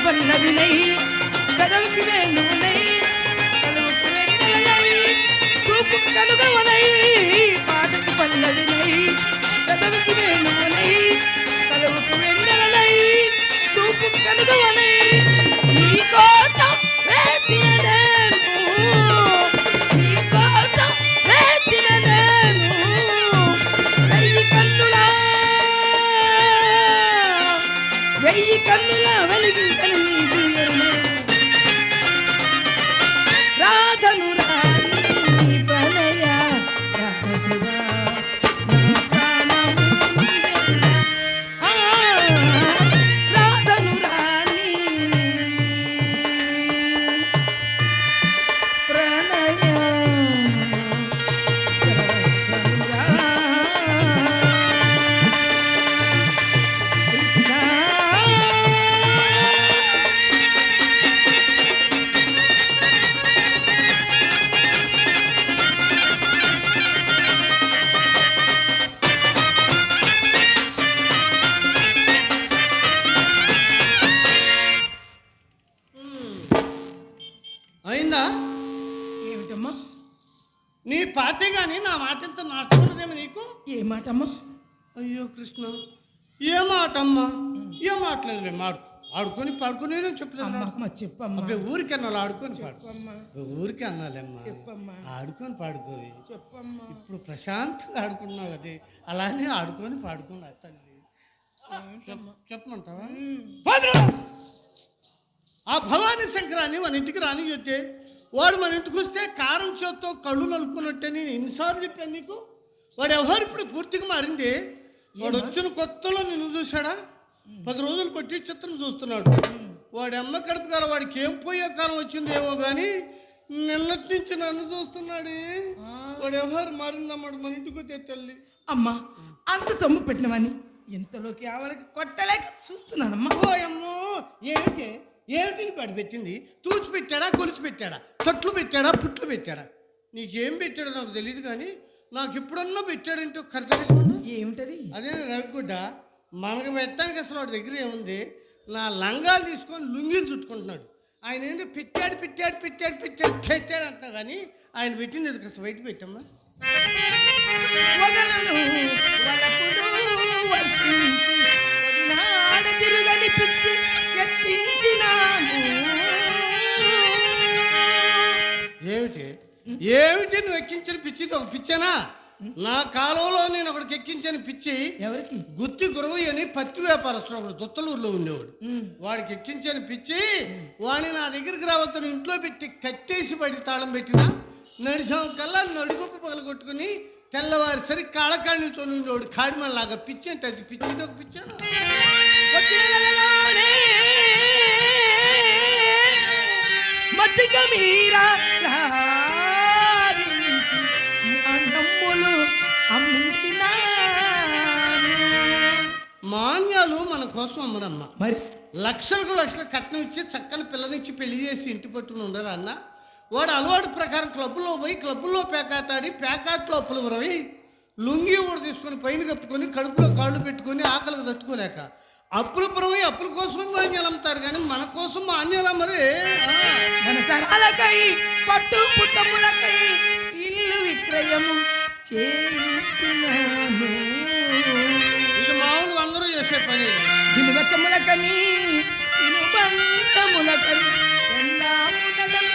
పల్లవినై పెదవికి వేణువునై కలువుకు వెన్నెలనై చూపు కలుగవనై పాటకి పల్లవినై పెదవికి వేణువునై కలువుకు వెన్నెలనై చూపు కలుగవనై నీకోసం వేచిన నేను నీకోసం వేచిన నేను వెయ్యి కన్నులా వెలిగించను నీ దివ్యను రాధను రాణి ప్రణయ రాధురా రాధను రాణి ప్రణయ అయిందా? ఏమిటమ్మా? నీ పార్టీ కానీ నా మాట ఇంత నచ్చకూడదేమో నీకు? ఏ మాటమ్మా? అయ్యో కృష్ణ, ఏ మాట అమ్మా? ఏ మాటలేదు ఆడుకొని పాడుకొని చెప్పలేదు. చెప్పమ్మా. అబ్బాయి ఊరికి అన్నాళ్ళు ఆడుకొని పాడు. ఊరికి అన్నాలేమ్మా, చెప్పమ్మా. ఆడుకొని పాడుకోవి. చెప్పమ్మా. ఇప్పుడు ప్రశాంతంగా ఆడుకున్నావు అదే, అలానే ఆడుకొని పాడుకున్నా తల్లి. చెప్పమంటావా? ఆ భవానీ శంకరాన్ని మన ఇంటికి రానియొద్దే. వాడు మన ఇంటికి వస్తే కారం చేత్తో కళ్ళు నలుపుకున్నట్టే నేను ఎన్నిసార్లు చెప్పాను నీకు. వాడు ఎవరు ఇప్పుడు పూర్తిగా మారింది. వాడు వచ్చిన కొత్తలో నిన్ను చూశాడా? 10 రోజులు పట్టి చిత్రం చూస్తున్నాడు. వాడి అమ్మ కడుపు గల వాడికి ఏం పోయే కాలం వచ్చిందేమో కానీ నిన్నటి నుంచి నన్ను చూస్తున్నాడు. వాడు ఎవరు మారిందమ్మాడు మన ఇంటికి వచ్చే తల్లి. అమ్మా, అంత సొమ్ము పెట్టినవని ఎంతలోకి ఆవరికి కొట్టలేక చూస్తున్నానమ్మా. ఓ అమ్మో, ఏమిటి వాడు పెట్టింది? తూచి పెట్టాడా, కొలిచి పెట్టాడా, తట్లు పెట్టాడా, పుట్లు పెట్టాడా? నీకేం పెట్టాడో నాకు తెలియదు కానీ నాకు ఎప్పుడన్నా పెట్టాడంటే కరెక్ట్గా ఏమిటది? అదే రవిగుడ్డ. మనకు పెట్టడానికి అసలు వాడి దగ్గర ఏముంది? నా లంగాలు తీసుకొని లుంగీలు చుట్టుకుంటున్నాడు. ఆయన ఏంది పెట్టాడు అంటున్నా కానీ ఆయన పెట్టింది అది కాస్త బయట పెట్టమ్మా. ఏమిటి నువ్వు ఎక్కించిన పిచ్చి? ఒక పిచ్చేనా? నా కాలంలో నేను ఒకడికి ఎక్కించిన పిచ్చి. ఎవరికి? గుత్తి గురవయ్య అని పత్తి వ్యాపారస్తుడు ఒకడు దొత్తలూరులో ఉండేవాడు. వాడికి ఎక్కించిన పిచ్చి. వాడిని నా దగ్గరికి రావద్దని ఇంట్లో పెట్టి కట్టేసి బయట తాళం పెట్టినా నడిచాం కల్లా నడుగుప్పు పగలగొట్టుకుని తెల్లవారి సరి కాళ్ళకాడి నిల్చొని ఉండేవాడు. కాడిమల్లాగా పిచ్చి అంటే అది పిచ్చి ఒక పిచ్చాను. మచ్చిక మీరా మాన్యాలు మన కోసం అమ్మరమ్మ. మరి లక్షలకు లక్షల కట్నం ఇచ్చి చక్కని పిల్లనిచ్చి పెళ్లి చేసి ఇంటి పట్టుకుని ఉండరు అన్న. వాడు అలవాటు ప్రకారం క్లబ్లో పోయి క్లబ్లో పేకాటాడి పేకాట్లో అప్పులు రవి లుంగి కూడా తీసుకొని పైన కప్పుకొని కడుపులో కాళ్ళు పెట్టుకొని ఆకలికి తట్టుకోలేక అప్పుల పురమై అప్పుల కోసం మాన్యాలు అమ్ముతారు కానీ మన కోసం మాన్యాలు అమ్మరే. మన సరాలకై పట్టు పుట్టములకై ఇల్లు విక్రయము చేయించినాను. ఇది మామూలు అందరూ చేసే పని. విలువచములకని ఇనుబంధములకని ఎల్లామునగలు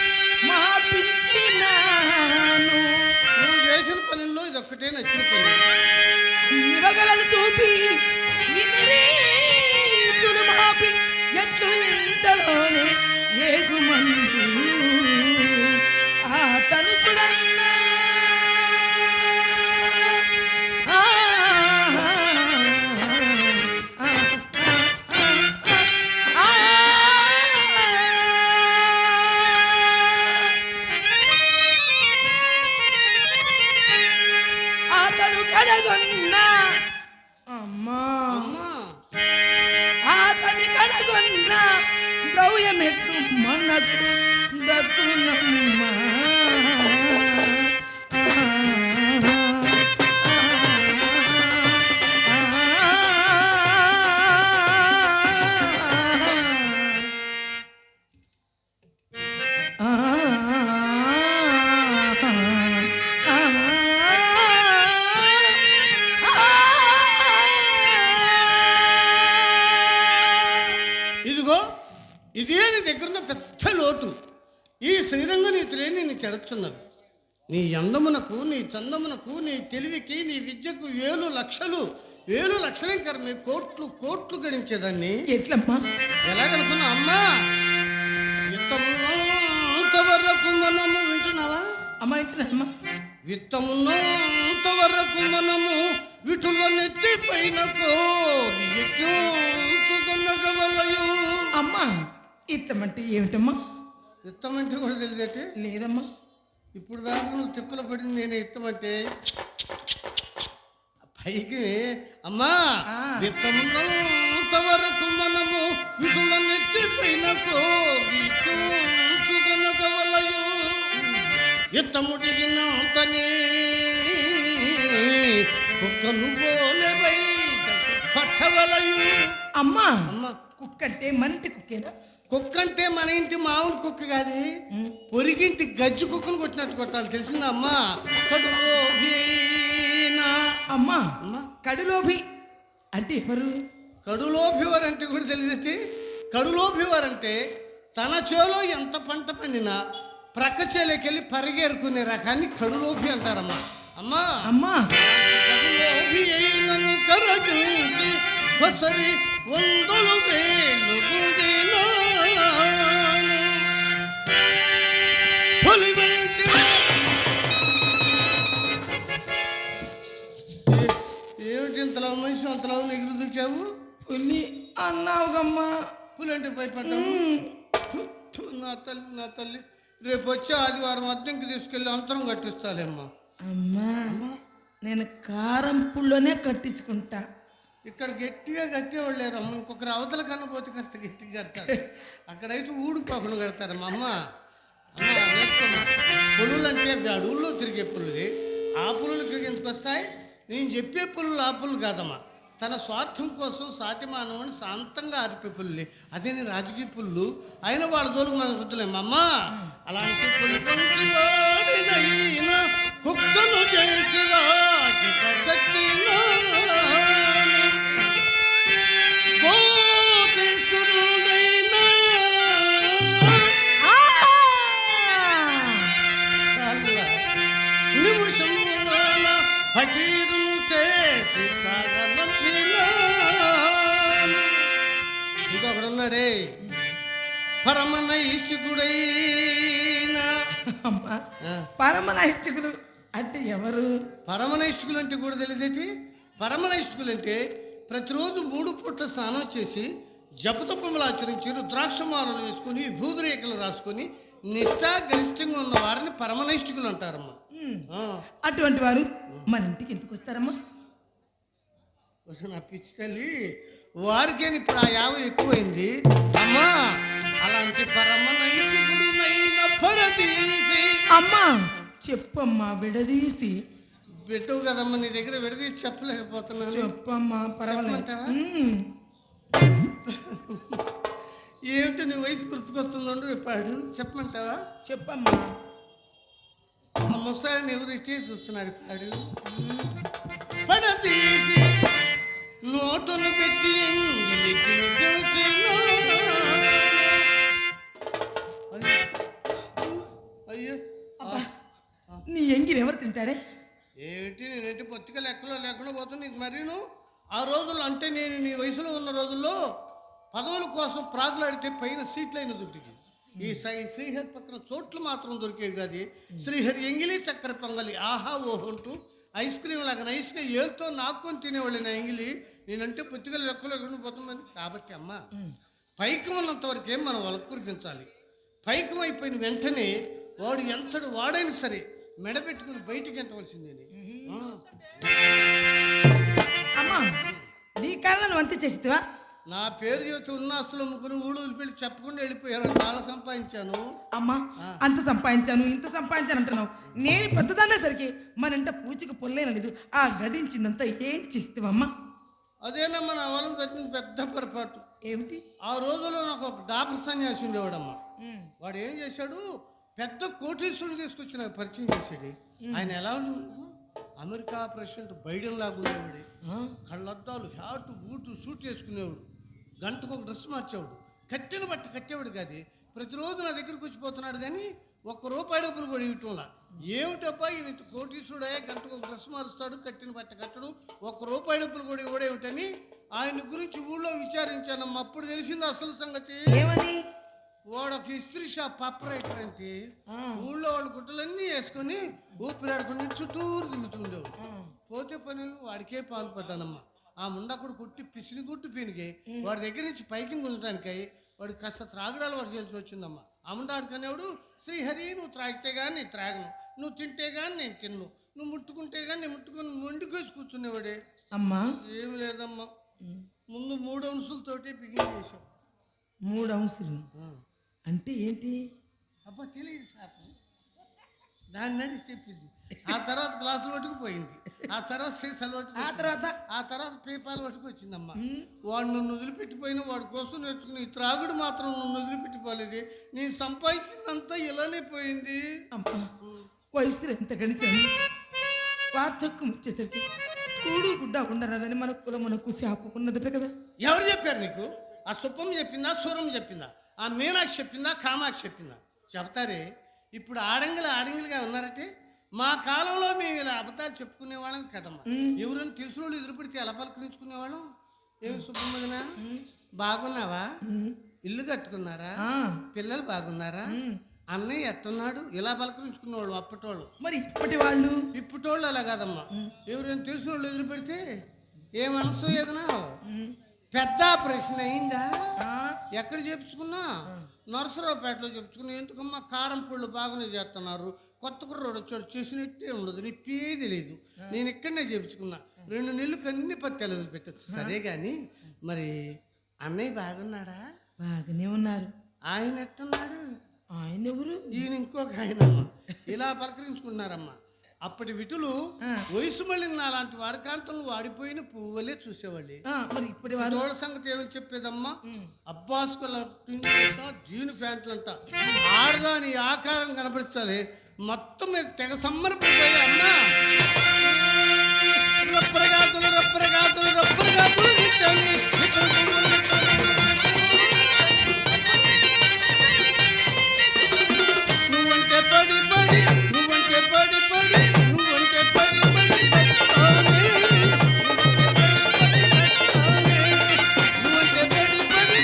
మార్పించినాను. నువ్వు చేసిన పనుల్లో ఇది ఒక్కటే నచ్చిన పని. నివగలను చూపి ఇతరీతులు మాపి ఎట్లు ఇంతలోనే ఏగుమందు ఆ తనుసుడన్నా అతడు కడగొన్నా అమ్మా అతని కడగొన్న ద్రవ్యమెట్లు మనకు దక్కునమ్మా. ఇదిగో ఇదే నీ దగ్గర ఉన్న పెద్ద లోటు. ఈ శ్రీరంగ నీతులే నిన్ను చెడచున్నవి. నీ అందమునకు, నీ చందమునకు, నీ తెలివికి, నీ విద్యకు వేలు లక్షలేం కర్మే కోట్లు కోట్లు గడించేదాన్ని. ఎట్లమ్మా? ఎలాగనుకున్నా అమ్మా? విత్తమున్నంత వరకు మనము వింటున్నావా అమ్మా? వింటున్నానమ్మా. విత్తమున్నంత వరకు మనము విటులో నెత్తి పైన కోరిగవలయు. అమ్మా, ఇత్తమంటే ఏమిటమ్మా? ఇత్తమంటే కూడా తెలియదటే. లేదమ్మా. ఇప్పుడు దాకా నువ్వు తిప్పలు పడింది నేనే ఇత్తమంటే. పైకి అమ్మా, విత్తమున్నంత వరకు మనము విటుల నెత్తి పైన కోరిగవలయు. ఇత్తముడిగినంతనే కుక్కను బోలెవై పట్టవలయు. అమ్మా, అమ్మా, కుక్క అంటే మంటి కుక్కేనా? కుక్క అంటే మన ఇంటి మామూలు కుక్క కాదు, పొరిగింటి గజ్జి కుక్కను కొట్టినట్టు కొట్టాలి. తెలిసిందా అమ్మా? అమ్మా, అమ్మా, కడులోభి అంటే ఎవరు? కడులోభివారు అంటే కూడా తెలియదు. కడులోభివారు అంటే తన చేలో ఎంత పంట పండినా ప్రక్క చేలోకెళ్ళి పరిగేరుకునే రకాన్ని కడులోభి అంటారమ్మా. అమ్మా అమ్మా, కడులోభి అయినను కరగించి వసరి వందలు వేలు గుండెలో పొలివెంటి. ఏమిటి ఇంతలో మనిషి అంతలో ఎగురు దూకావు? పులి అన్నావుగమ్మా. పులి అంటే భయపడ్డావు? నా తల్లి రేపు వచ్చే ఆదివారం అద్దెంకి తీసుకెళ్ళి అంతరం కట్టిస్తాలేమ్మా. అమ్మా, నేను కారం పుల్లోనే కట్టించుకుంటా. ఇక్కడ గట్టిగా కట్టేవాళ్ళు లేరమ్మ. ఇంకొకరు అవతల కన్నా పోతే కాస్త గట్టిగా కడతారు. అక్కడైతే ఊడిపోకుండా కడతారమ్మా. అమ్మ నేర్చుకోమ్మా. పులులు అంటే అడవుల్లో తిరిగే పులులు. ఆ పులులు ఇక్కడికి ఎందుకు వస్తాయి? నేను చెప్పే పులులు ఆ పులు కాదమ్మా. తన స్వార్థం కోసం సాటి మానవుని శాంతంగా ఆరిపే పుల్లి. అదే నేను రాజకీయ పుల్లు అయిన వాళ్ళ జోలికి మనకు వద్దులేమమ్మ. అలాంటి పుల్లు కుక్కను చేసి నిమిషమున ఫకీరు చేసి ఇంకొకడున్నాడే పరమనైష్ఠికుడైనా. పరమనైష్ఠికులు అంటే ఎవరు? పరమనైష్ఠికులు అంటే కూడా తెలియదేటి? పరమనైష్ఠికులు అంటే ప్రతిరోజు 3 పూట్ల స్నానం చేసి జపతపములు ఆచరించి రుద్రాక్షమాలను వేసుకొని భూదురేఖలు రాసుకొని నిష్ఠాగరిష్టంగా ఉన్న వారిని పరమనైష్ఠికులు అంటారమ్మా. అటువంటి వారు మన ఇంటికి ఎందుకు వస్తారమ్మా? నా పిచ్చి తల్లి, వారికేని ఇప్పుడు ఆ యావ ఎక్కువైంది అమ్మా. అలాంటి పరమనైష్ఠికుడునైన పడదీసి. అమ్మా చెప్పమ్మా, విడదీసి. పెట్టవు కదమ్మా, నీ దగ్గర విడదీసి చెప్పలేకపోతున్నాను. చెప్పమ్మా, పర్వాలేదంటావా? ఏమిటి నీ వయసు గుర్తుకొస్తుందండు చెప్పాడు, చెప్పమంటావా? చెప్పమ్మా. ఆ ముసాయిని ఎవరు ఇష్టే చూస్తున్నాడు పాడు. పడదీసి నోటును పెట్టి అయ్యో నీ ఎంగిలి ఎవరు తింటారే? ఏమిటి నేనంటే పొత్తిక లెక్కలో లేకుండా పోతాను నీకు. మరీను ఆ రోజుల్లో అంటే నేను నీ వయసులో ఉన్న రోజుల్లో పదవుల కోసం ప్రాగులాడితే పైన సీట్లైన దుడ్డికి ఈ శ్రీహరి పక్కన చోట్లు మాత్రం దొరికేవి కాదు. శ్రీహరి ఎంగిలి చక్కెర పొంగలి ఆహా ఓహో అంటూ ఐస్ క్రీమ్ లాగా నైస్గా ఏళ్ళతో నాక్కొని తినేవాళ్ళు నా ఎంగిలి. నేనంటే పొత్తిగా లెక్కలో లేకుండా పోతామని. కాబట్టి అమ్మ, పైకి ఉన్నంత వరకే మనం వాళ్ళకు కురిపించాలి. పైకం అయిపోయిన వెంటనే వాడు ఎంతడు వాడైనా సరే మెడబెట్టుకుని బయటికి ఎంటవలసిందేని. అమ్మా, నీ కాళ్ళను వంత చేసివా? నా పేరు చెబుతూ ఉన్న ఆస్తులు అమ్ముకుని ఊళ్ళు పెళ్ళి చెప్పకుండా వెళ్ళిపోయారు. చాలా సంపాదించాను అమ్మా. అంత సంపాదించాను ఇంత సంపాదించాను అంటున్నావు. నేను పెద్దదాన్నే సరికి మన ఇంట పూచికి పొల్లేనలేదు. ఆ గడించిందంతా ఏం చేస్తావమ్మా? అదేనమ్మా నా వల్ల జరిగిన పెద్ద పొరపాటు. ఏమిటి? ఆ రోజుల్లో నాకు ఒక డాబర్ సన్యాసి ఉండేవాడమ్మా. వాడు ఏం చేశాడు, పెద్ద కోటీశ్వరుడు తీసుకొచ్చి నాకు పరిచయం చేశాడు. ఆయన ఎలా ఉన్నాడు? అమెరికా ప్రెసిడెంట్ బైడెన్ లాగా ఉండేవాడు. కళ్ళద్దాలు, హ్యాటు, బూటు, సూట్ వేసుకునేవాడు. గంటకు ఒక డ్రెస్ మార్చేవాడు. కట్టిన బట్ట కట్టేవాడు కాదు. ప్రతిరోజు నా దగ్గరికి వచ్చిపోతున్నాడు కానీ ₹1 డబ్బులు కూడా ఇవ్వటంలా. ఏమిటబ్బా ఈయన కోటీశ్వరుడే, గంటకు ఒక డ్రెస్ మారుస్తాడు, కట్టిన బట్ట కట్టడు, ₹1 డబ్బులు కూడా ఇవ్వడేమిటని ఆయన గురించి ఊళ్ళో విచారించానమ్మా. అప్పుడు తెలిసింది అసలు సంగతి. ఏమని? వాడు ఒక ఇస్త్రీ షాప్ ఆపరేటర్ అంటే ఊళ్ళో వాళ్ళు గుడ్డలన్నీ వేసుకొని ఊపిరాడుకుని చుట్టూరు తిరుగుతుండేవాడు. పోతే పనులు వాడికే పాల్పడ్డానమ్మా. ఆ ముండకుడు కొట్టి పిసిని గుట్టు పీనికే వాడి దగ్గర నుంచి పైకి గుంజటానికి వాడు కాస్త త్రాగుడాలు వర్షాల్సి వచ్చిందమ్మా. అమ్మడాడుకునేవాడు, శ్రీహరి నువ్వు త్రాగితే కానీ నేను త్రాగను, నువ్వు తింటే కానీ నేను తిన్ను, నువ్వు ముట్టుకుంటే కానీ నేను ముట్టుకొని మొండికేసి కూర్చునేవాడే. అమ్మా ఏం లేదమ్మా, ముందు 3 అంశులతోటి బిగిన్ చేశాం. 3 అంశాలు అంటే ఏంటి? అబ్బా తెలియదు సాపు, దాన్ని నడిచి చెప్పింది. ఆ తర్వాత గ్లాసులు పట్టుకుపోయింది, ఆ తర్వాత సీసాలు పట్టుకు, ఆ తర్వాత పీపాలు పట్టుకు వచ్చిందమ్మా. వాడు నన్ను వదిలిపెట్టిపోయిన వాడి కోసం నేర్చుకుని ఈ త్రాగుడు మాత్రం నన్ను వదిలిపెట్టిపోలేదు. నేను సంపాదించిందంతా ఇలానే పోయింది. అమ్మా వయసులో ఎంత గణించాను, వార్ధక్యం వచ్చేసరికి కూడు గుడ్డ ఉండరాదని మన కులం మనకు శాపం ఉన్నదట కదా. ఎవరు చెప్పారు నీకు? ఆ సుప్పం చెప్పిందా, సూరం చెప్పిందా, ఆ మీనాక్షి చెప్పిందా, కామాక్షి చెప్పిందా? చెప్తారే. ఇప్పుడు ఆడంగిలుగా ఉన్నారంటే మా కాలంలో మేము ఇలా అబద్ధాలు చెప్పుకునే వాళ్ళం కదమ్మా. ఎవరైనా తెలిసిన వాళ్ళు ఎదురుపడితే ఎలా పలకరించుకునే వాళ్ళం. ఏమి సుబ్బమ్మదినా బాగున్నావా, ఇల్లు కట్టుకున్నారా, పిల్లలు బాగున్నారా, అన్నయ్య ఎట్టున్నాడు, ఇలా పలకరించుకునేవాళ్ళు అప్పటోళ్ళు. మరి ఇప్పటోళ్ళు అలా కాదమ్మా. ఎవరైనా తెలిసిన వాళ్ళు ఎదురు పెడితే ఏ మనసు ఏదన్నా పెద్ద ప్రశ్న అయిందా, ఎక్కడ చేపించుకున్నా, నరసరావుపేటలో చెప్పుకున్నా. ఎందుకమ్మా కారం పళ్ళు బాగానే చేస్తున్నారు, కొత్త కుర్రోడు వచ్చాడు, చేసినట్టే ఉండదు, నీ పేరు తెలియదు, నేను ఇక్కడనే చేపించుకున్నా, 2 నెలలకు అన్ని పత్యాలు వదిలిపెట్టచ్చు. సరే కానీ మరి అన్నయ్య బాగున్నాడా? బాగానే ఉన్నారు. ఆయన ఎట్టున్నాడు? ఆయన ఎవరు? ఈయన ఇంకొక ఆయనమ్మా. ఇలా పలకరించుకున్నారమ్మా. అప్పటి విటులు వయసు మళ్ళీ అలాంటి వారి కాంతంలో వాడిపోయిన పువ్వులే చూసేవాళ్ళే. మరి ఇప్పటి వాళ్ళ సంగతి ఏమని చెప్పేదమ్మా, అబ్బాస్కుల జీను ప్యాంట్లు అంట, ఆడదాని ఆకారం కనపరచాలి, మొత్తం మీద తెగ సమ్మరపడిపోయి అమ్మా రప్పరగాతులు తెచ్చాను. నువ్వంటే పడి పడి నువ్వంటే పడి పడి నువ్వంటే పడి పడి నువ్వంటే పడి పడి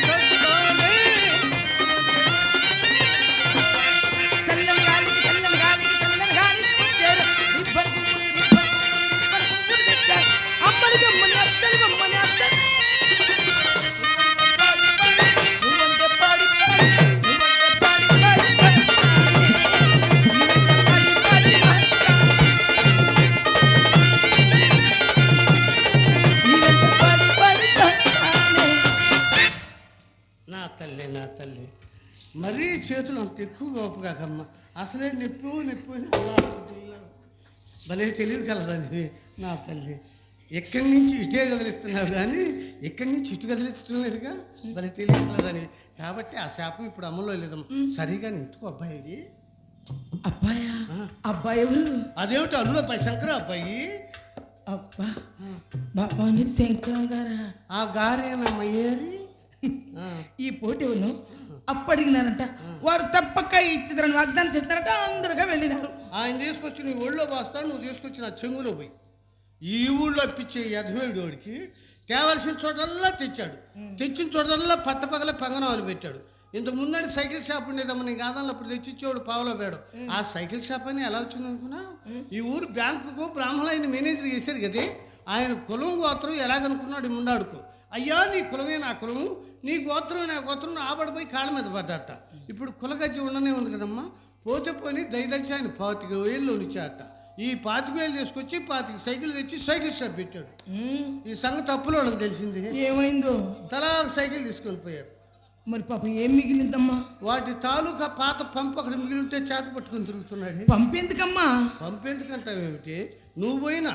నా తల్లి మరీ చేతులు అంత ఎక్కువగా ఒప్పుగాకమ్మా. అసలే నొప్పు భలే తెలియదు కలదని నా తల్లి. ఎక్కడి నుంచి ఇటే కదిలిస్తున్నావు కానీ ఎక్కడి నుంచి ఇటు కదిలించడం లేదుగా, భలే తెలియదు కలదని. కాబట్టి ఆ శాపం ఇప్పుడు అమల్లో లేదమ్మా. సరిగా ఇంటికి అబ్బాయి. అబ్బాయి ఎవరు? అదేమిటి అల్లుడు అబ్బాయి, శంకర అబ్బాయి. అబ్బా బాబా శంకరం గారా? ఆ గారేనమ్మా ఏరి. ఈ పోటీ అప్పడిగినారంట, వారు తప్పక ఇచ్చిదారని వాగ్దానం చేస్తారట. అందరుగా వెళ్ళినారు. ఆయన తీసుకొచ్చి నీ ఒళ్ళో పోస్తాడు, నువ్వు తీసుకొచ్చి నా చెంగులో పోయి ఈ ఊళ్ళో పిచ్చే యధవేడికి తేవలసిన చోటల్లా తెచ్చాడు. తెచ్చిన చోటల్లా పట్టపగల పంగనాలు పెట్టాడు. ఇంతకు ముందంటే సైకిల్ షాప్ ఉండేదమ్మా, నీ గాదాలు అప్పుడు తెచ్చిచ్చేవాడు పావులో పేడు. ఆ సైకిల్ షాప్ అని ఎలా వచ్చింది అనుకున్నా, ఈ ఊరు బ్యాంకుకు బ్రాహ్మణులైన మేనేజర్ చేశారు కదే, ఆయన కులం గోత్రం ఎలాగనుకున్నాడు ఈ ముండాడుకు. అయ్యా నీ కులమే నా కులము, నీ గోత్రం నా గోత్రం ఆబడిపోయి కాళ్ళ మీద పడ్డట. ఇప్పుడు కులగజ్జి ఉండనే ఉంది కదమ్మా. పోతే పోని దయదలిచి ఆయన 25,000 ఇచ్చాట. ఈ 25,000 తీసుకొచ్చి 25 సైకిల్ తెచ్చి సైకిల్ షాప్ పెట్టాడు. ఈ సంగతి తప్పులో వాళ్ళకి తెలిసింది. ఏమైందో? తలా సైకిల్ తీసుకొని పోయారు. మరి పాపం ఏం మిగిలిందమ్మా? వాటి తాలూకా పాత పంపు అక్కడ మిగిలి ఉంటే చేత పట్టుకుని తిరుగుతున్నాడు. పంపేందుకమ్మా? పంపేందుకంటావేమిటి? నువ్వు పోయినా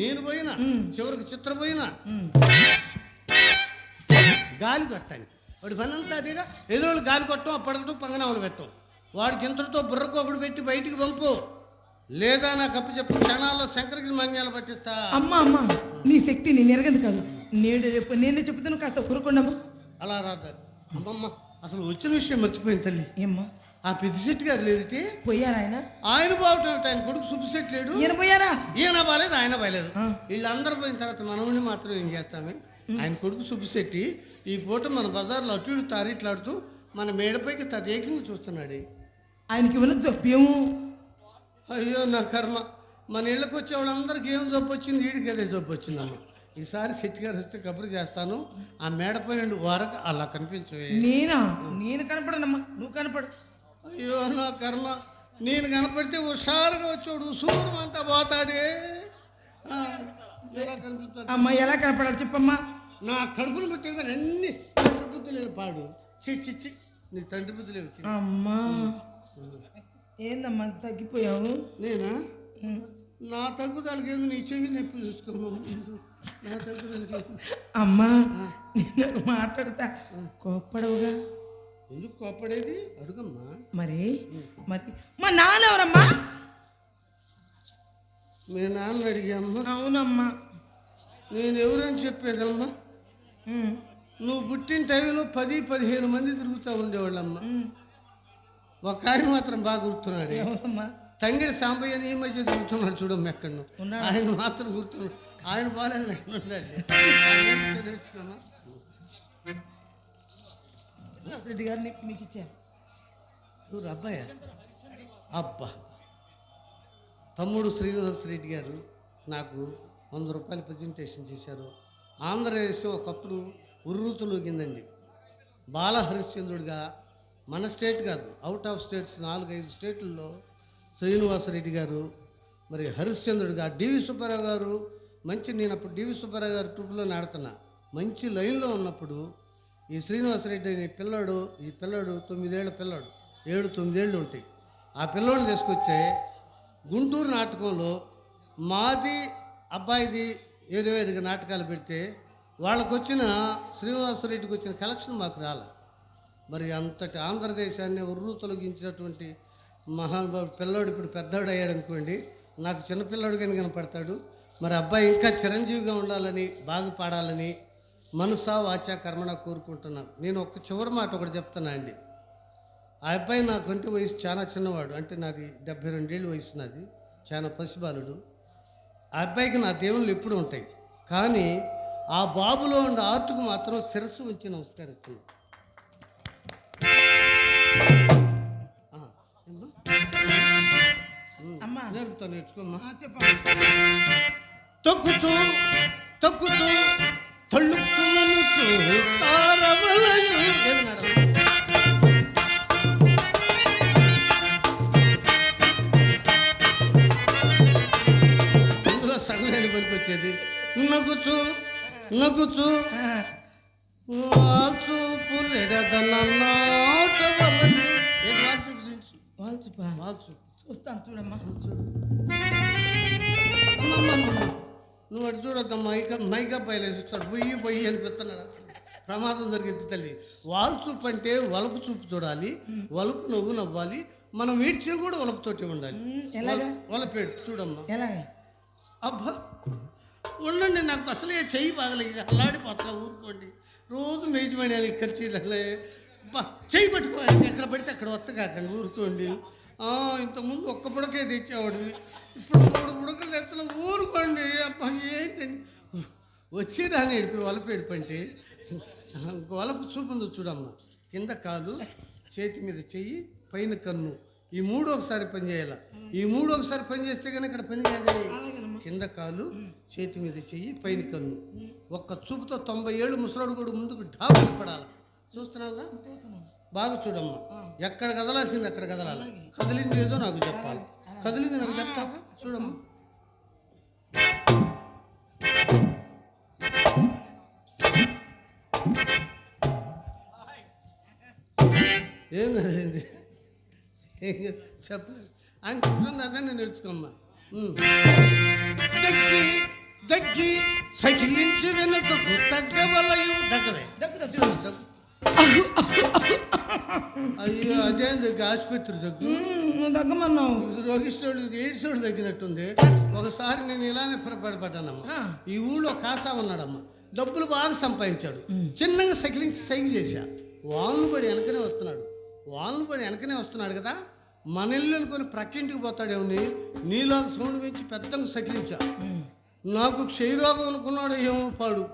నేను పోయినా చివరికి చిత్ర పోయినా గాలి కొట్టడానికి వాడి పని అంతా అదేగా. ఏదో గాలి కొట్టడం, అప్పడకటం, పంగనామలు పెట్టడం. వాడికి ఇంతటితో బుర్రకోకుడు పెట్టి బయటికి పంపు, లేదా నాకు అప్పు చెప్పు, క్షణాల్లో శంకరగిరి మంగ్యాలు పట్టిస్తా. అమ్మా నీ శక్తి నేను ఎరగదు కాదు. నేడు రేపు నేనే చెప్తాను, కాస్త కూరకుండమ్మా. అలా రాదు అమ్మమ్మ. అసలు వచ్చిన విషయం మర్చిపోయింది తల్లి. ఏమ్మా ఆ పెద్ద శెట్టి గారు లేదంటే పోయారా ఆయన? ఆయన బాగుంటాడు, ఆయన కొడుకు సుబ్బిశెట్టి లేడు. ఈయన పోయారా? ఈయన బాలేదు, ఆయన బాలేదు. వీళ్ళందరూ పోయిన తర్వాత మనవుని మాత్రం ఏం చేస్తామే. ఆయన కొడుకు సుబ్బిశెట్టి ఈ పూట మన బజార్లో అటు ఇటు తారీట్లాడుతూ మన మేడపైకి తదేకంగా చూస్తున్నాడు. ఆయనకి ఉన్న జబ్బేమో. అయ్యో నా కర్మ, మన ఇళ్ళకి వచ్చే వాళ్ళందరికీ ఏం జబ్బు వచ్చింది, వీడికి అదే జబ్బు వచ్చిందమ్మా. ఈసారి శెట్టి గారు వస్తే కబురు చేస్తాను. ఆ మేడపై వరకు అలా కనిపించు. నేను కనపడనమ్మా, నువ్వు కనపడు. అయ్యో నా కర్మ, నేను కనపడితే హుషారుగా వచ్చాడు, సూర్యమంట పోతాడే. ఎలా కనిపిస్తాడు అమ్మా? ఎలా కనపడాలి చెప్పమ్మా? నా కడుపును పెట్టే అన్ని తండ్రి బుద్ధులు పాడు. చిచ్చి నీకు తండ్రి బుద్ధులే వచ్చింది. అమ్మా ఏందమ్మా తగ్గిపోయావు? నేనా? నా తగ్గుదలకి ఏమి నీ చెయ్యి నొప్పి చూసుకోమా. నా తగ్గుదలకి అమ్మా నేను మాట్లాడతా, కోప్పడవుగా. ఎందుకు కోప్పడేది అడుగమ్మా. మరి మా నాన్న ఎవరమ్మా? మీ నాన్న అడిగామ్మా. అవునమ్మా. నేను ఎవరని చెప్పేదమ్మా. నువ్వు పుట్టిన టైంలో 10-15 మంది తిరుగుతూ ఉండేవాళ్ళమ్మా. ఒక ఆయన మాత్రం బాగా గుర్తున్నాడు. తంగిడి సాంబయ్య ఈ మధ్య తిరుగుతున్నాడు చూడమ్మ ఎక్కడను. ఆయన మాత్రం గుర్తున్నాడు. ఆయన బాగాలేదు, ఆయన ఉండండి నేర్చుకున్నా. రెడ్డి గారిని మీకు ఇచ్చాను. ఎవరు అబ్బాయ? అబ్బా, తమ్ముడు శ్రీనివాస్ రెడ్డి గారు నాకు 100 రూపాయలు ప్రజెంటేషన్ చేశారు. ఆంధ్రదేశం ఒకప్పుడు ఉర్రూతులోగిందండి. బాలహరిశ్చంద్రుడిగా మన స్టేట్ కాదు, అవుట్ ఆఫ్ స్టేట్స్ 4-5 స్టేట్లలో శ్రీనివాసరెడ్డి గారు, మరి హరిశ్చంద్రుడిగా డివి సుబ్బారావు గారు. నేను అప్పుడు డివి సుబ్బారావు గారు ట్రూప్లో ఆడుతున్నా. మంచి లైన్లో ఉన్నప్పుడు ఈ శ్రీనివాసరెడ్డి అనే పిల్లాడు, ఈ పిల్లాడు 9 ఏళ్ల పిల్లాడు, 7-9 ఏళ్ళు ఉంటాయి. ఆ పిల్లోడిని తీసుకొస్తే గుంటూరు నాటకంలో మాది అబ్బాయిది వేరువేరుగా నాటకాలు పెడితే వాళ్ళకు వచ్చిన శ్రీనివాసరెడ్డికి వచ్చిన కలెక్షన్ మాకు రాలే. మరి అంతటి ఆంధ్రదేశాన్ని ఉర్రు తొలగించినటువంటి మహానుభావుడు పిల్లోడు ఇప్పుడు పెద్దోడు అయ్యాడు అనుకోండి, నాకు చిన్నపిల్లాడుగానే కనపడతాడు. మరి అబ్బాయి ఇంకా చిరంజీవిగా ఉండాలని, బాగా పాడాలని మనసా వాచా కర్మణ కోరుకుంటున్నాను. నేను ఒక చివరి మాట ఒకటి చెప్తున్నా అండి. ఆ అబ్బాయి నాకంటే వయసు చాలా చిన్నవాడు, అంటే నాది 72 ఏళ్ళు వయసు, నాది చాలా పసిబాలుడు. ఆ అబ్బాయికి నా దేవుళ్ళు ఎప్పుడు ఉంటాయి, కానీ ఆ బాబులో ఉండే ఆర్టుకు మాత్రం శిరస్సు ఉంచి నమస్కరిస్తున్నాను. నేర్పుతాను, నేర్చుకోమ్మా. తొక్కుతూ తొక్కుతూ తళ్ళుక్కుమనుతూ తారవలయు. ఏది మేడం? ఇందులో సగం పనికొచ్చేది. నగుచు నగుచు వాల్చూపు చూస్తాను చూడమ్మా. నువ్వు అటు చూడొద్దమ్మా, మైకబ్బాయిలు వేసిస్తాడు, పొయ్యి అనిపిస్తున్నాడు. ప్రమాదం జరిగింది తల్లి. వాల్ చూపు అంటే వలపు చూపు చూడాలి, వలుపు నవ్వు నవ్వాలి. మనం వీడ్చిన కూడా వలపుతోటి ఉండాలి. వలపేడు చూడమ్మా. అబ్బా ఉండండి, నాకు అసలే చెయ్యి బాగలేదు, అల్లాడిపోతున్నా. ఊరుకోండి, రోజు మేజమేడాలి ఖర్చీలే. చెయ్యి పట్టుకోవాలి, ఎక్కడ పడితే అక్కడ వత్త కాకండి, ఊరుకోండి. ఇంతకుముందు ఒక్క పుడకే తెచ్చేవాడివి, ఇప్పుడు 3 పుడకలు తెచ్చిన. ఊరుకోండి. అబ్బా ఏంటండి, వచ్చి రాని ఏడిపి వలపు ఏడిపంటే. వలపు చూపుందో చూడమ్మా. కింద కాలు, చేతి మీద చెయ్యి, పైన కన్ను, ఈ 3 ఒకసారి పని చేయాలి. ఈ 3 ఒకసారి పని చేస్తే కానీ ఇక్కడ పని చేయాలి. కింద కాలు, చేతి మీద చెయ్యి, పైన కన్ను. ఒక్క చూపుతో 90 ఏళ్ళు ముసలాడు కూడా ముందుకు ఢాబు పడాలి. చూస్తున్నావుగా? బాగా చూడమ్మా. ఎక్కడ కదలాల్సింది అక్కడ కదలాలి. కదిలింది ఏదో నాకు చెప్పాలి. కదిలింది నాకు చెప్తావా? చూడమ్మా. ఏం కదిలింది చెప్పలేదు. ఆయన కూర్చుంది, అదే నేను నేర్చుకోమ్మా. దగ్గి దగ్గి సకిలించి వెనుకకు తగ్గవలయు. దగ్గవే అయ్యో, అదేం దగ్గర ఆసుపత్రి దగ్గమన్నావు. రోగిస్తోడు ఏడ్చోడు తగ్గినట్టుంది. ఒకసారి నేను ఇలానే పడపడ్డానమ్మా. ఈ ఊళ్ళో కాసా ఉన్నాడమ్మా, డబ్బులు బాగా సంపాదించాడు. చిన్నగా సకిలించి సైకి చేశా. వాళ్ళను పడి వెనకనే వస్తున్నాడు కదా, మన ఇల్లు అనుకొని ప్రక్కింటికి పోతాడేమని నీలో సౌండ్ పెంచి పెద్దగా సకిలించా. నాకు క్షయరోగం అనుకున్నాడు ఏమో పాడు.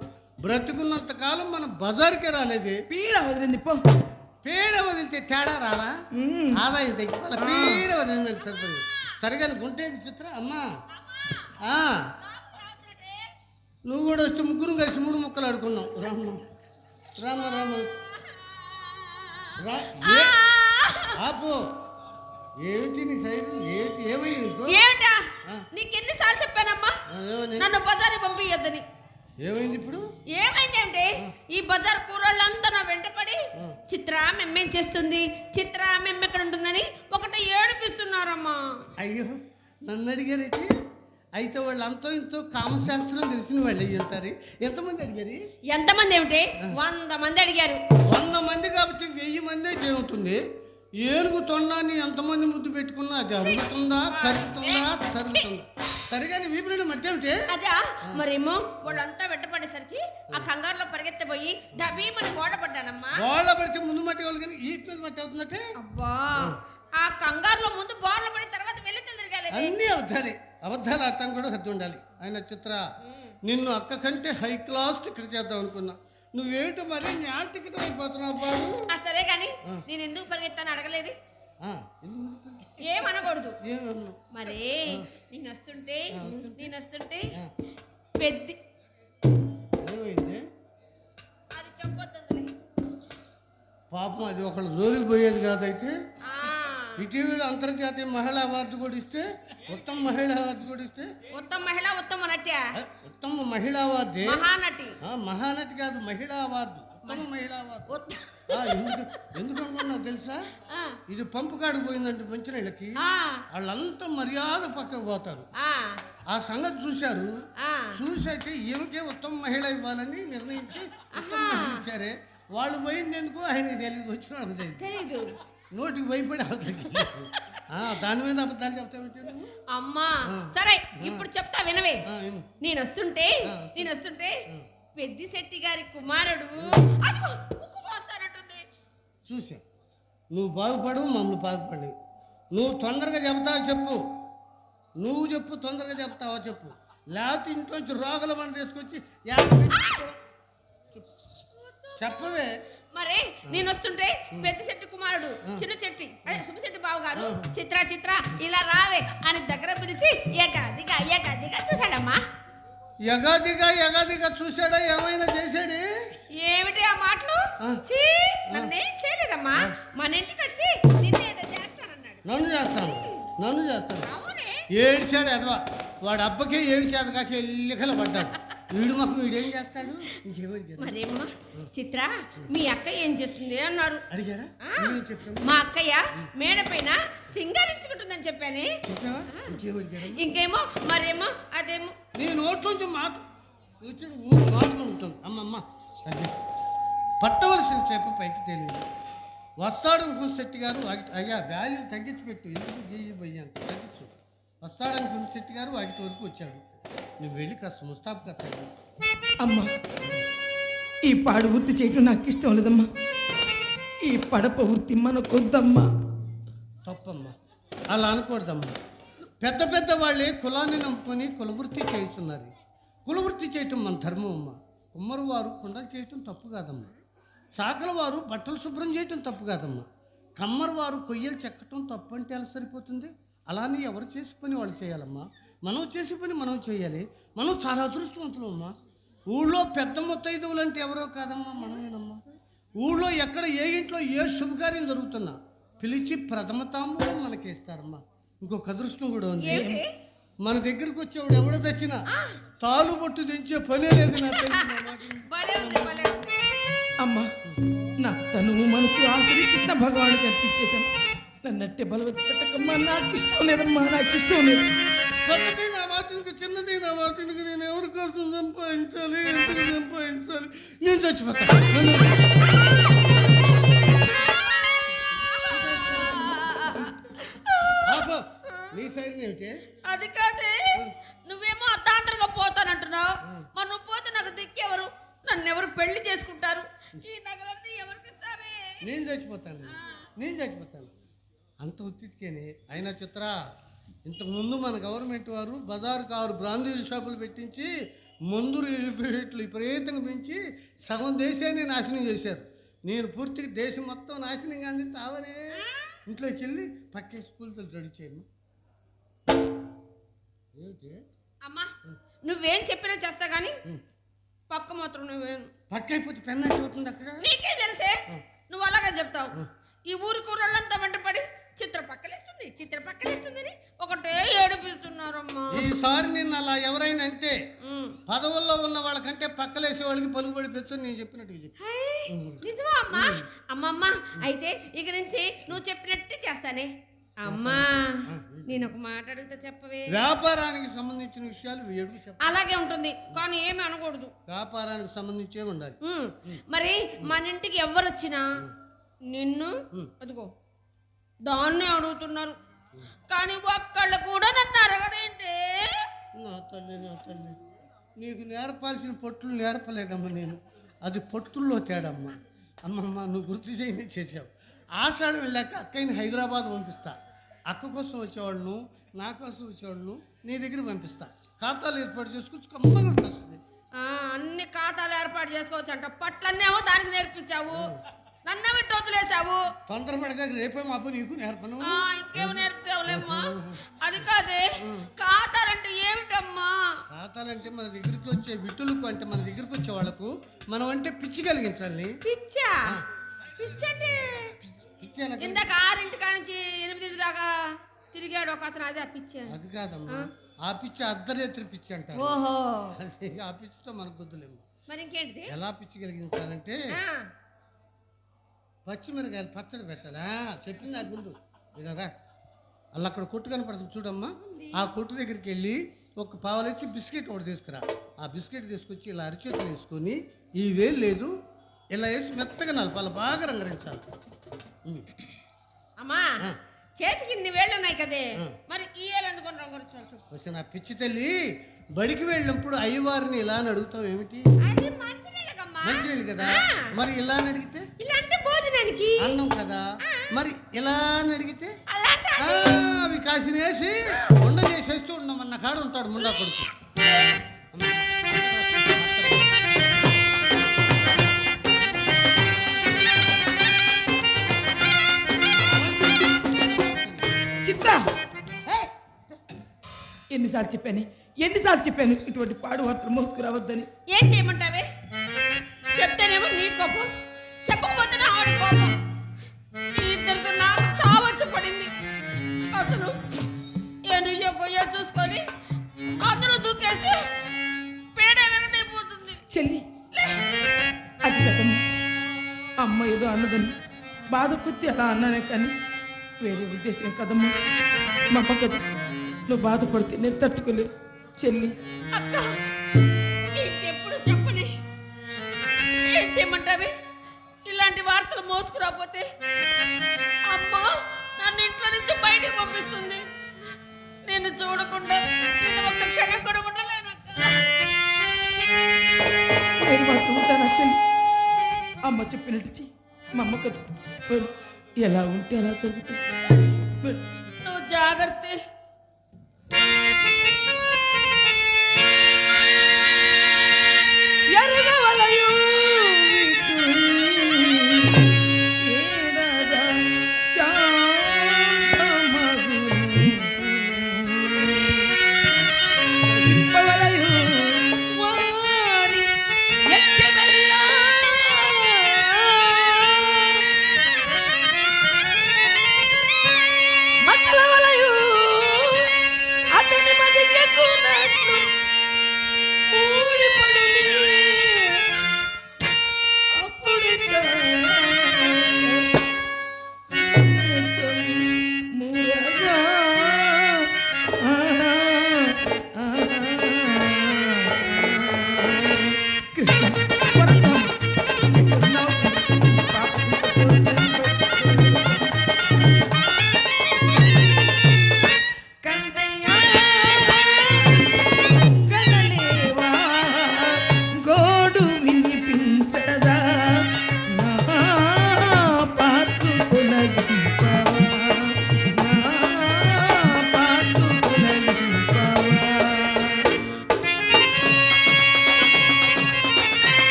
బ్రతుకున్నంత కాలం మన బజార్కే రాలేదే. పీడ వదిలింది పో. పేడ వదిలితే తేడా రాలా? ఆదాయం తగ్గిపోవాలి. పేడ వదిలిందంటే సరిపోయింది. సరిగా గుంటేది చిత్ర అమ్మా. నువ్వు కూడా వచ్చి ముగ్గురు కలిసి 3 ముక్కలు ఆడుకున్నావు. రామ ఆపు. ఏమిటి నీ శైలి? ఏమైంది? నీకెన్నిసార్లు చెప్పానమ్మా నన్ను బజారు పంపించొద్దని. ఏమైంది ఇప్పుడు? ఏమైందంటే ఈ బజార్ కూరళ్ళంతా నా వెంటపడి చిత్ర మెమ్మేం చేస్తుంది, చిత్ర మెమ్మ ఎక్కడ ఉంటుందని ఒకటి ఏడిపిస్తున్నారమ్మా. అయ్యో, నన్ను అడిగారైతే? అయితే వాళ్ళు అంతో ఇంతో కామశాస్త్రం తెలిసిన వాళ్ళు అయ్యి ఉంటారు. ఎంతమంది అడిగారు? ఎంతమంది ఏమిటి? 100 మంది అడిగారు. 100 మంది కాబట్టి 1000 మందే ఏమవుతుంది? ఏనుగు తొండాన్ని ఎంతమంది ముద్దు పెట్టుకున్నా అది అరుగుతుందా, కరుగుతుందా, తరుగుతుందా? సరిగాని వీపుడు మట్టి ఏమిటి? అదా మరేమో వాళ్ళంతా వెంటపడేసరికి ఆ కంగారులో పరిగెత్తపోయి దబీమని గోడ పడ్డానమ్మా. గోడ పడితే ముందు మట్టి వాళ్ళు కానీ ఈ మట్టి అవుతున్నట్టే. అబ్బా, ఆ కంగారులో ముందు బోర్ల పడి తర్వాత వెళ్లి తిరగాలి. అన్నీ అబద్ధాలు ఆడటానికి కూడా హద్దు ఉండాలి. ఆయన చిత్ర, నిన్ను అక్క కంటే హై క్లాస్ టికెట్ చేద్దాం అనుకున్నా. నువ్వేంటో మరి న్యాయ టికెట్ అయిపోతున్నావు బాడు. సరే కానీ నేను ఎందుకు పరిగెత్తాను అడగలేదు? ఏమనకూడదు. మరి నేను వస్తుంటే పెద్ద అది చెప్పొద్దు. పాపం అది ఒకళ్ళు జోలికి పోయేది కాదైతే. ఇటీవల అంతర్జాతీయ మహిళా అవార్డు కూడా ఇస్తే, ఉత్తమ మహిళా అవార్డు కూడా ఇస్తే, ఉత్తమ మహిళా అవార్డు మహానటి కాదు, మహిళా అవార్డు, ఉత్తమ మహిళా అవార్డు. ఎందుకు అనుకున్నావు తెలుసా? ఇది పంపు కాడికి పోయిందంటే మంచినీళ్ళకి వాళ్ళంతా మర్యాద పక్కకు పోతారు. ఆ సంగతి చూశారు. చూసైతే ఈమెకే ఉత్తమ మహిళ ఇవ్వాలని నిర్ణయించి ఉత్తమ మహిళ ఇచ్చారే. వాళ్ళు పోయింది ఎందుకు ఆయనకి తెలియదు, వచ్చిన తెలియదు. నోటికి భయపడి దాని మీద అబద్ధాలు చెప్తావు అమ్మా. సరే ఇప్పుడు చెప్తా వినవే. నేను వస్తుంటే పెద్దిశెట్టి గారి కుమారుడు చూసా. నువ్వు బాగుపడు, మమ్మల్ని బాగుపడి. నువ్వు తొందరగా చెప్తావా చెప్పు. తొందరగా చెప్తావా చెప్పు. లేకపోతే ఇంట్లోంచి రోగుల మనం తీసుకొచ్చి చెప్పవే. మరి నేను వస్తుంటే పెద్దిశెట్టి కుమారుడు చిన్న చెట్టి శుభశెట్టి బావు గారు చిత్ర ఇలా రావే అని దగ్గర పిలిచి ఎగాదిగా చూశాడమ్మా. ఎగాదిగా చూశాడా? ఏమైనా చేశాడు? ఏమిటి ఆ మాటలు? నన్నేం చేయలేదమ్మా. మన ఇంటికి వచ్చి నిన్నేదో చేస్తానన్నాడు. నన్ను చేస్తాను. ఏడ్చాడు ఎదవా. వాడు అబ్బకే ఏడ్చాడు కాక ఎల్లికల పడ్డాడు. వీడు మాకు వీడేం చేస్తాడు? మరేమ్మా చిత్ర మీ అక్క ఏం చేస్తుంది అన్నారు. అడిగారా? మా అక్కయ్య మేడ పైన సింగారించుకుంటుందని చెప్పానే. ఇంకేమో మరేమో అదేమో నీ నోట్లోంచి మాట ఉంటుంది. అమ్మమ్మ పట్టవలసిన చేప పైకి తేలింది. వస్తాడు శెట్టి గారు, అయ్యా వాల్యూ తగ్గించి పెట్టు, ఎందుకు గీయి పోయాను తగ్గించు. వస్తాడనుకున్న శెట్టి గారు వాటి వరకు వచ్చాడు. నువ్వు వెళ్ళి కాస్త ముస్తాబుగా తగ్గి. అమ్మా, ఈ పాడు వృత్తి చేయటం నాకు ఇష్టం లేదమ్మా. ఈ పడప వృత్తి మనకొద్దమ్మా. తప్పమ్మా, అలా అనకూడదమ్మా. పెద్ద వాళ్ళే కులాన్ని నమ్ముకొని కులవృత్తి చేస్తున్నారు. కులవృత్తి చేయటం మన ధర్మం అమ్మ. కుమ్మరు వారు కుండలు చేయటం తప్పు కాదమ్మా. చాకల వారు బట్టలు శుభ్రం చేయటం తప్పు కాదమ్మా. కమ్మరు వారు కొయ్యలు చెక్కటం తప్పు అంటే అలా సరిపోతుంది? అలానే ఎవరు చేసి పని వాళ్ళు చేయాలమ్మా. మనం చేసే పని మనం చేయాలి. మనం చాలా అదృష్టవంతులు అమ్మా. ఊళ్ళో పెద్ద ముత్తైదువులు అంటే ఎవరో కాదమ్మా, మనమేనమ్మా. ఊళ్ళో ఎక్కడ ఏ ఇంట్లో ఏ శుభకార్యం జరుగుతున్నా పిలిచి ప్రథమ తాంబూలం మనకి ఇస్తారమ్మా. ఇంకొక అదృష్టం కూడా ఉంది. మన దగ్గరకు వచ్చేవాడు ఎవడో తెచ్చినా తాలు బొట్టు దించే పనే లేదు. అమ్మా, నా తను మనసు ఆ శ్రీకృష్ణ భగవానుడికి అర్పించేశాను. నన్నట్టే బలవతి పెట్టకమ్మా. నాకు ఇష్టం లేదమ్మా, నాకు ఇష్టం లేదు. పెద్దది నా మాటికి, చిన్నది నా మాటికి. నేను ఎవరి కోసం సంపాదించాలి, ఎందుకు సంపాదించాలి? నేను చచ్చిపోతాను. నీ సైడ్ ఏమిటి? అది కాదే, నువ్వేమో అర్ధాంతరంగా పోతానంటున్నావు. మరి నువ్వు పోతే నాకు దిక్కెవరు? నన్ను ఎవరు పెళ్లి చేసుకుంటారు? ఈ నగలన్నీ ఎవరికి ఇస్తావే? నేను చచ్చిపోతాను నేను చచ్చిపోతాను అంత ఉత్తికేనే అయినా చిత్ర ఇంతకుముందు మన గవర్నమెంట్ వారు బజారు 6 బ్రాందీ షాపులు పెట్టించి మందు రేట్లు విపరీతంగా పెంచి సగం దేశాన్ని నాశనం చేశారు. నేను పూర్తిగా దేశం మొత్తం నాశనం కానీ చావనే ఇంట్లోకి వెళ్ళి పక్కే స్కూల్తో గడిచాను. ఏంటి అమ్మా నువ్వేం చెప్పినా చేస్తా గానీ పక్క మాత్రం నువ్వేం పక్క అయిపోతే పెన్ అయిపోతుంది అక్కడ. నీకే తెలిసే నువ్వు అలాగే చెప్తావు. ఈ ఊరి కూరళ్ళంతా వెంటపడి చిత్ర పక్కలేస్తుందని ఒకటే ఏడిపిస్తున్నారమ్మా. ఈసారి నిన్ను అలా ఎవరైనా అంటే పదవుల్లో ఉన్న వాళ్ళకంటే పక్కలేసే వాళ్ళకి పలుకుబడి పెంచని నేను చెప్పినట్టు నిజమా అమ్మా? అమ్మమ్మ అయితే ఇక నుంచి నువ్వు చెప్పినట్టు చేస్తానే. అమ్మా నేను ఒక మాట అడిగితే చెప్పవే. వ్యాపారానికి సంబంధించిన విషయాలు వేడుకు చెప్ప అలాగే ఉంటుంది కానీ ఏమి అనకూడదు. వ్యాపారానికి సంబంధించే ఉండాలి. మరి మన ఇంటికి ఎవరు వచ్చినా నిన్ను అదిగో దాన్నే అడుగుతున్నారు కానీ ఒక్కళ్ళు కూడా నన్ను అడగరేంటే. నా తల్లి నీకు నేర్పాల్సిన పొట్టులు నేర్పలేదమ్మా నేను. అది పొట్టుల్లో తేడమ్మా. అమ్మమ్మ నువ్వు గుర్తు చేయని చేసావు. ఆషాఢం వెళ్ళాక అక్కయ్యని హైదరాబాద్ పంపిస్తా. అక్క కోసం వచ్చేవాళ్ళను నా కోసం వచ్చేవాళ్ళను నీ దగ్గర పంపిస్తా. ఖాతాలు ఏర్పాటు చేసుకొచ్చి కమ్మగా గుర్తొస్తుంది. అన్ని ఖాతాలు ఏర్పాటు చేసుకోవచ్చు అంట. పట్లన్నేమో దానికి నేర్పించావు, నన్నేమో వదిలేసావు. తొందరపడగా రేపే మాపు నీకు నేర్పను. ఇంకేమో నేర్పుతావులేమ్మా. అది కాదే ఖాతాలంటే ఏమిటమ్మా? ఖాతాలంటే మన దగ్గరికి వచ్చే విటులకు అంటే మన దగ్గరికి వచ్చే వాళ్ళకు మనం అంటే పిచ్చి కలిగించాలి. పిచ్చా? పిచ్చంటే ఇందాక 6 కానించి 8 దాకా తిరిగాడు ఒక అతను, అదే ఆ పిచ్చి? అది కాదమ్మా, ఆ పిచ్చి అర్ధరేత్రి పిచ్చి అంటారు. ఓహో ఆ పిచ్చితో మనకు గుద్దులేము. మరి ఇంకేంటిది? ఎలా పిచ్చి కలిగించాలంటే పచ్చిమిరకాయలు పచ్చడి పెట్టాలా చెప్పింది నాకు ముందు. ఇదరా అలా అక్కడ కొట్టు కనపడుతుంది చూడమ్మా. ఆ కొట్టు దగ్గరికి వెళ్ళి ఒక పావులొచ్చి బిస్కెట్ ఒకటి తీసుకురా. ఆ బిస్కెట్ తీసుకొచ్చి ఇలా అరిచేతులు వేసుకొని ఈ వేలు లేదు ఇలా వేసి మెత్తగా నలపాలి, బాగా రంగరించాలి. అమ్మా చేతికి ఇన్ని వేళ్ళు ఉన్నాయి కదే, మరి ఈ వేలు ఎందుకొని రంగరించాల్సి? నా పిచ్చి తల్లి బడికి వెళ్ళినప్పుడు అయ్యవారిని ఇలా అని అడుగుతాం ఏమిటి? మంచినీళ్ళు కదా. మరి ఇలా అని అడిగితే భోజనానికి అన్నం కదా. మరి ఇలా అని అడిగితే అవి కాసినేసి ఉండ చేసేస్తూ ఉండమన్న కాడ ఉంటాడు ముండా కొడుకు. చిత్ర ఎన్నిసార్లు చెప్పాను ఇటువంటి పాడు వార్తలు మోసుకురావద్దని. ఏం చేయమంటావే? చెప్తేనేమో నీ కోపం, చెప్పకపోతే ఆవిడ కోపం. ఇద్దరితో నాకు చావచ్చు పడింది. అసలు ఎన్నుయ్యో గొయ్యో చూసుకొని అందరూ దూకేస్తే పేడ ఎరగడైపోతుంది. చెల్లి అది కదమ్మా, అమ్మ ఏదో అన్నదని బాధ కొద్ది అలా అన్నానే కానీ వేరే ఉద్దేశం కదమ్మా. మా అమ్మ కదా, నువ్వు బాధపడితే నేను తట్టుకోలేదు చెల్లి. అక్క ఇంకెప్పుడు చెప్పని. ఏం చేయమంటావే? ఇలాంటి వార్తలు మోసుకురాపోతే అమ్మ నన్ను ఇంట్లో నుంచి బయటికి పంపిస్తుంది. నేను చూడకుండా నేను ఒక్క క్షణం కూడా ఉండలేనక్క. నేను మాత్రం ఉంటాను చెల్లి. అమ్మ చెప్పినట్టు చెయ్యి. మా అమ్మ కదా, ఎలా ఉంటే అలా జరుగుతుంది. నువ్వు జాగ్రత్త.